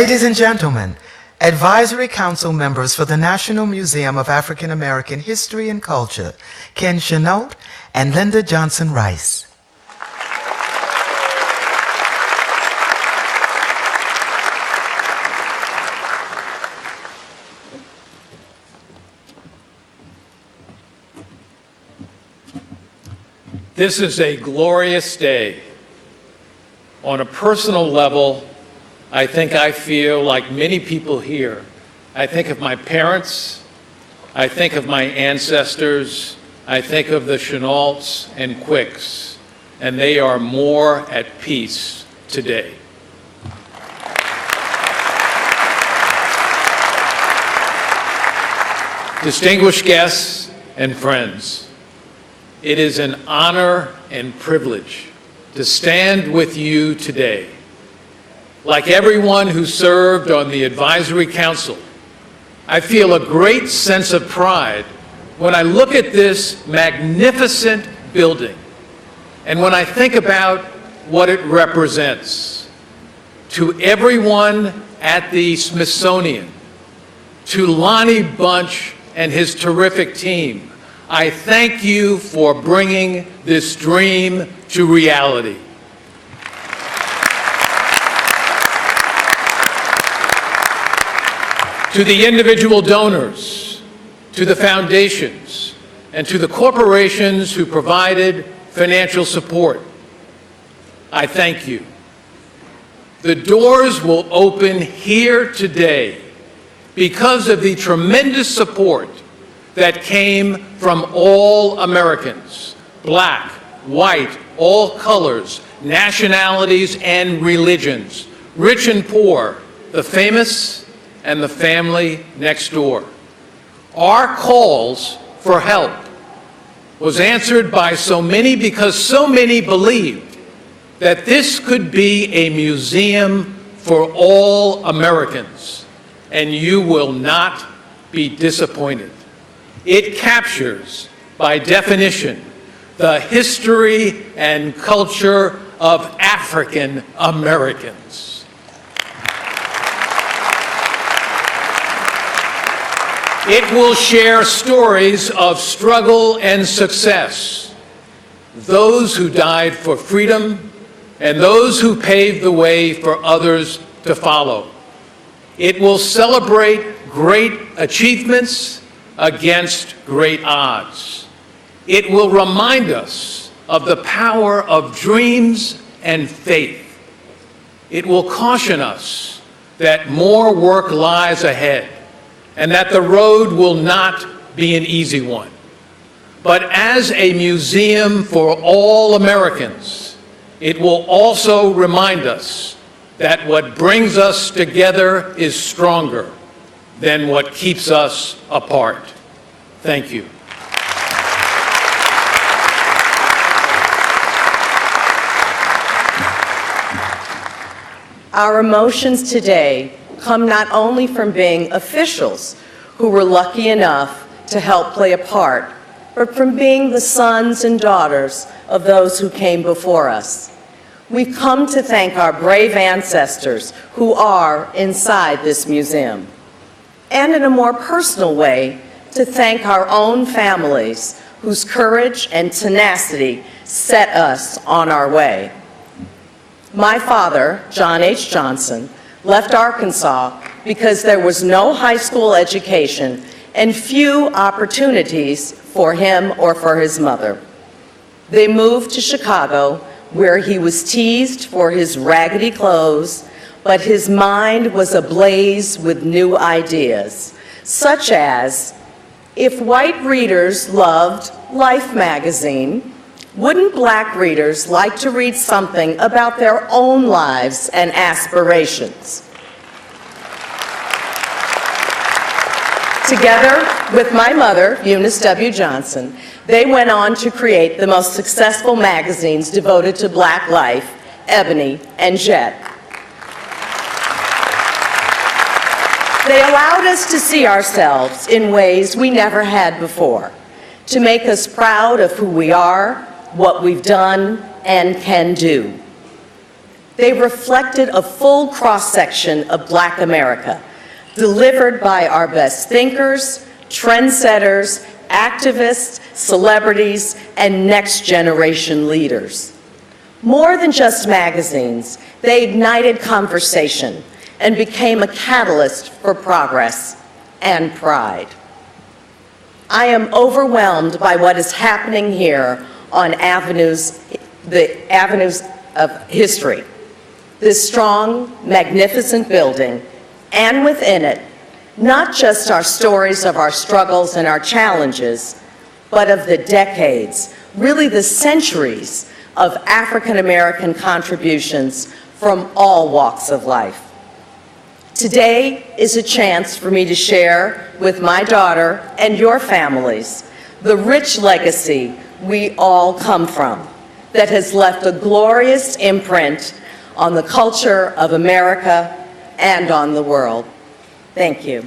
Ladies and gentlemen, Advisory Council members for the National Museum of African American History and Culture, Ken Chenault and Linda Johnson Rice. This is a glorious day. On a personal level, I think I feel like many people here. I think of my parents, I think of my ancestors, I think of the Chenaults and Quicks, and they are more at peace today. Distinguished guests and friends, it is an honor and privilege to stand with you today. Like everyone who served on the Advisory Council, I feel a great sense of pride when I look at this magnificent building and when I think about what it represents. To everyone at the Smithsonian, to Lonnie Bunch and his terrific team, I thank you for bringing this dream to reality. To the individual donors, to the foundations, and to the corporations who provided financial support, I thank you. The doors will open here today because of the tremendous support that came from all Americans, black, white, all colors, nationalities, and religions, rich and poor, the famous and the family next door. Our calls for help was answered by so many because so many believed that this could be a museum for all Americans, and you will not be disappointed. It captures, by definition, the history and culture of African Americans. It will share stories of struggle and success, those who died for freedom and those who paved the way for others to follow. It will celebrate great achievements against great odds. It will remind us of the power of dreams and faith. It will caution us that more work lies ahead and that the road will not be an easy one. But as a museum for all Americans, it will also remind us that what brings us together is stronger than what keeps us apart. Thank you. Our emotions today come not only from being officials who were lucky enough to help play a part, but from being the sons and daughters of those who came before us. We've come to thank our brave ancestors who are inside this museum, and in a more personal way, to thank our own families whose courage and tenacity set us on our way. My father, John H. Johnson, left Arkansas because there was no high school education and few opportunities for him or for his mother. They moved to Chicago, where he was teased for his raggedy clothes, but his mind was ablaze with new ideas, such as, if white readers loved Life magazine, wouldn't black readers like to read something about their own lives and aspirations? Together with my mother, Eunice W. Johnson, they went on to create the most successful magazines devoted to black life, Ebony and Jet. They allowed us to see ourselves in ways we never had before, to make us proud of who we are, what we've done, and can do. They reflected a full cross-section of Black America, delivered by our best thinkers, trendsetters, activists, celebrities, and next-generation leaders. More than just magazines, they ignited conversation and became a catalyst for progress and pride. I am overwhelmed by what is happening here on the avenues of history. This strong, magnificent building, and within it, not just our stories of our struggles and our challenges, but of the decades, really the centuries of African American contributions from all walks of life. Today is a chance for me to share with my daughter and your families the rich legacy we all come from that has left a glorious imprint on the culture of America and on the world. Thank you.